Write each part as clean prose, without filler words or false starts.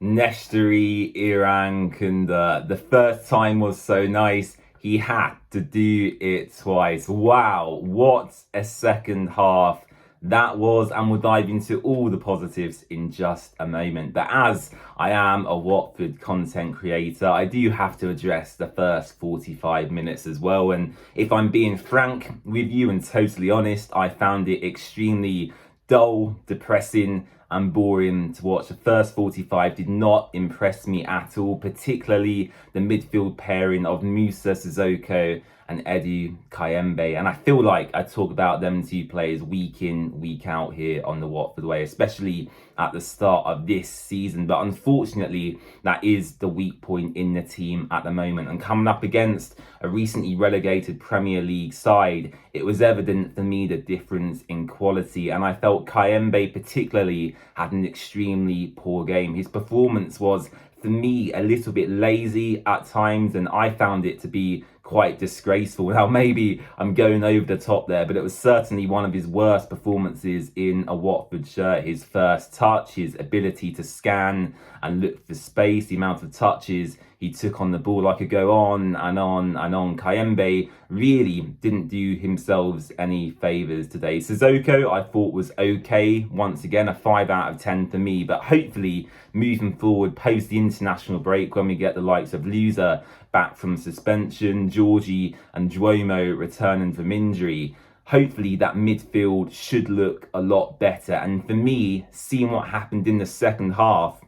Nestory Irankunda. The first time was so nice, he had to do it twice. Wow, what a second half that was, and we'll dive into all the positives in just a moment. But as I am a Watford content creator, I do have to address the first 45 minutes as well. And if I'm being frank with you and totally honest, I found it extremely dull, depressing and boring to watch. The first 45 did not impress me at all, particularly the midfield pairing of Musa Sissoko and Edu Kayembe. And I feel like I talk about them two players week in, week out here on the Watford Way, especially at the start of this season. But unfortunately, that is the weak point in the team at the moment. And coming up against a recently relegated Premier League side, it was evident for me the difference in quality. And I felt Kayembe particularly had an extremely poor game. His performance was, for me, a little bit lazy at times, and I found it to be quite disgraceful. Now, maybe I'm going over the top there, but it was certainly one of his worst performances in a Watford shirt. His first touch, his ability to scan and look for space, the amount of touches he took on the ball. I could go on and on and on. Kayembe really didn't do himself any favours today. Sissoko, I thought, was okay. Once again, a 5 out of 10 for me. But hopefully, moving forward, post the international break, when we get the likes of Loser back from suspension, Georgie and Duomo returning from injury, hopefully that midfield should look a lot better. And for me, seeing what happened in the second half,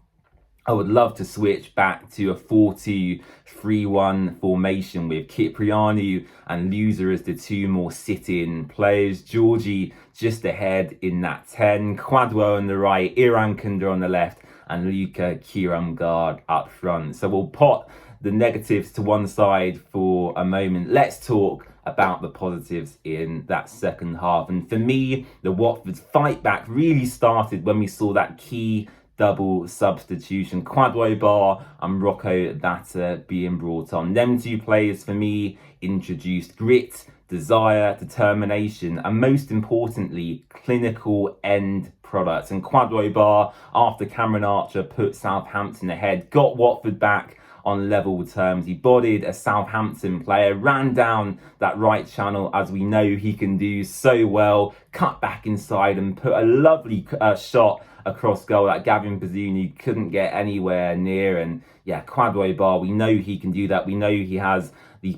I would love to switch back to a 4-2-3-1 formation with Kyprianou and Loser as the two more sit-in players. Georgie just ahead in that 10, Kwadwo on the right, Irankunda on the left, and Luka Kiramgard up front. So we'll pot the negatives to one side for a moment. Let's talk about the positives in that second half. And for me, the Watford's fight back really started when we saw that key double substitution, Kwadwo Bar and Rocco Data being brought on. Them two players for me introduced grit, desire, determination, and most importantly, clinical end products. And Kwadwo Bar, after Cameron Archer put Southampton ahead, got Watford back on level terms. He bodied a Southampton player, ran down that right channel as we know he can do so well, cut back inside and put a lovely shot across goal that Gavin Bazunu couldn't get anywhere near. And yeah, Kwadwo Bar, we know he can do that. We know he has the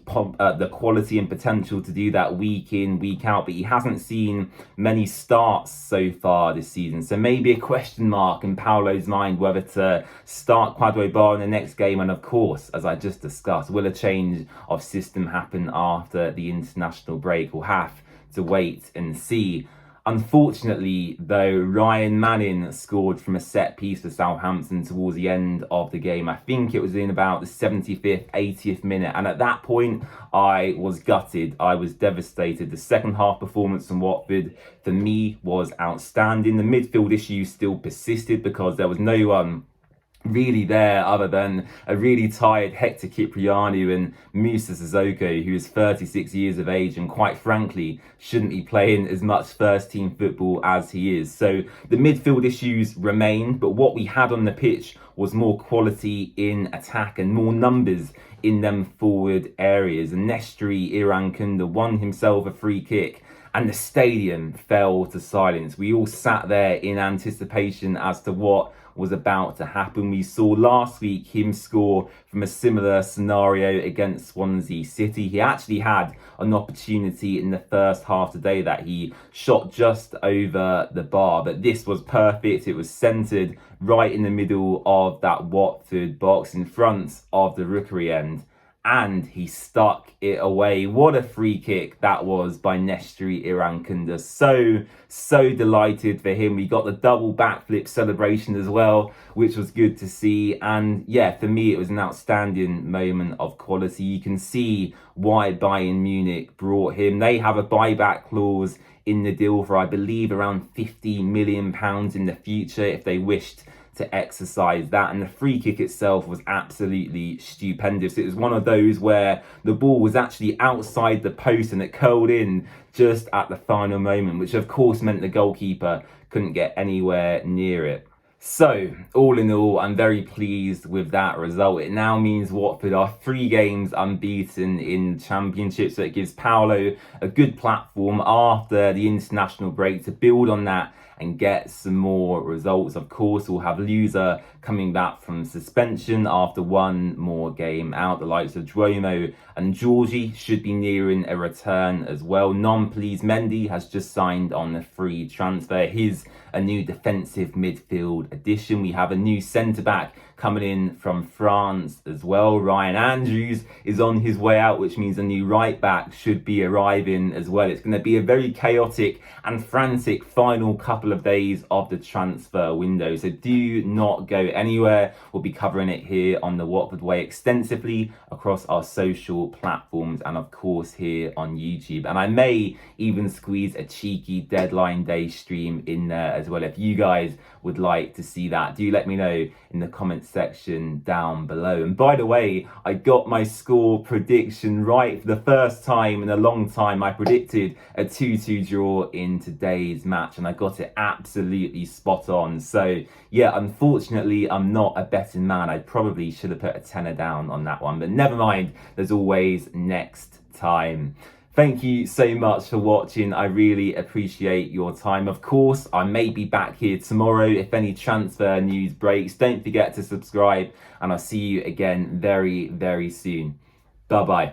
quality and potential to do that week in, week out, but he hasn't seen many starts so far this season. So maybe a question mark in Paulo's mind whether to start Kwadwo Bar in the next game. And of course, as I just discussed, will a change of system happen after the international break? We'll have to wait and see. Unfortunately, though, Ryan Manning scored from a set piece for Southampton towards the end of the game. I think it was in about the 75th, 80th minute. And at that point, I was gutted. I was devastated. The second half performance from Watford, for me, was outstanding. The midfield issues still persisted because there was no one really there other than a really tired Hector Kyprianou and Musa Sissoko, who is 36 years of age and quite frankly shouldn't be playing as much first team football as he is. So the midfield issues remain, but what we had on the pitch was more quality in attack and more numbers in them forward areas. And Nestory Irankunda won himself a free kick and the stadium fell to silence. We all sat there in anticipation as to what was about to happen. We saw last week him score from a similar scenario against Swansea City. He actually had an opportunity in the first half today that he shot just over the bar, but this was perfect. It was centred right in the middle of that Watford box in front of the rookery end, and he stuck it away. What a free kick that was by Nestory Irankunda. So delighted for him. We got the double backflip celebration as well, which was good to see. And yeah, for me, it was an outstanding moment of quality. You can see why Bayern Munich brought him. They have a buyback clause in the deal for, I believe, around £50 million in the future if they wished to exercise that. And the free kick itself was absolutely stupendous. It was one of those where the ball was actually outside the post and it curled in just at the final moment, which of course meant the goalkeeper couldn't get anywhere near it. So, all in all, I'm very pleased with that result. It now means Watford are 3 games unbeaten in Championship, so it gives Paolo a good platform after the international break to build on that and get some more results. Of course, we'll have Loser coming back from suspension after one more game out. The likes of Duomo and Georgie should be nearing a return as well. Non-pleased Mendy has just signed on the free transfer. He's a new defensive midfield addition. We have a new centre-back coming in from France as well. Ryan Andrews is on his way out, which means a new right-back should be arriving as well. It's going to be a very chaotic and frantic final couple of days of the transfer window. So do not go anywhere. We'll be covering it here on the Watford Way extensively across our social platforms and of course here on YouTube. And I may even squeeze a cheeky deadline day stream in there as well. If you guys would like to see that, do let me know in the comments section down below. And by the way, I got my score prediction right for the first time in a long time. I predicted a 2-2 draw in today's match and I got it absolutely spot on. So yeah, unfortunately I'm not a betting man. I probably should have put a tenner down on that one, but never mind, there's always next time. Thank you so much for watching. I really appreciate your time. Of course, I may be back here tomorrow if any transfer news breaks. Don't forget to subscribe and I'll see you again very, very soon. Bye-bye.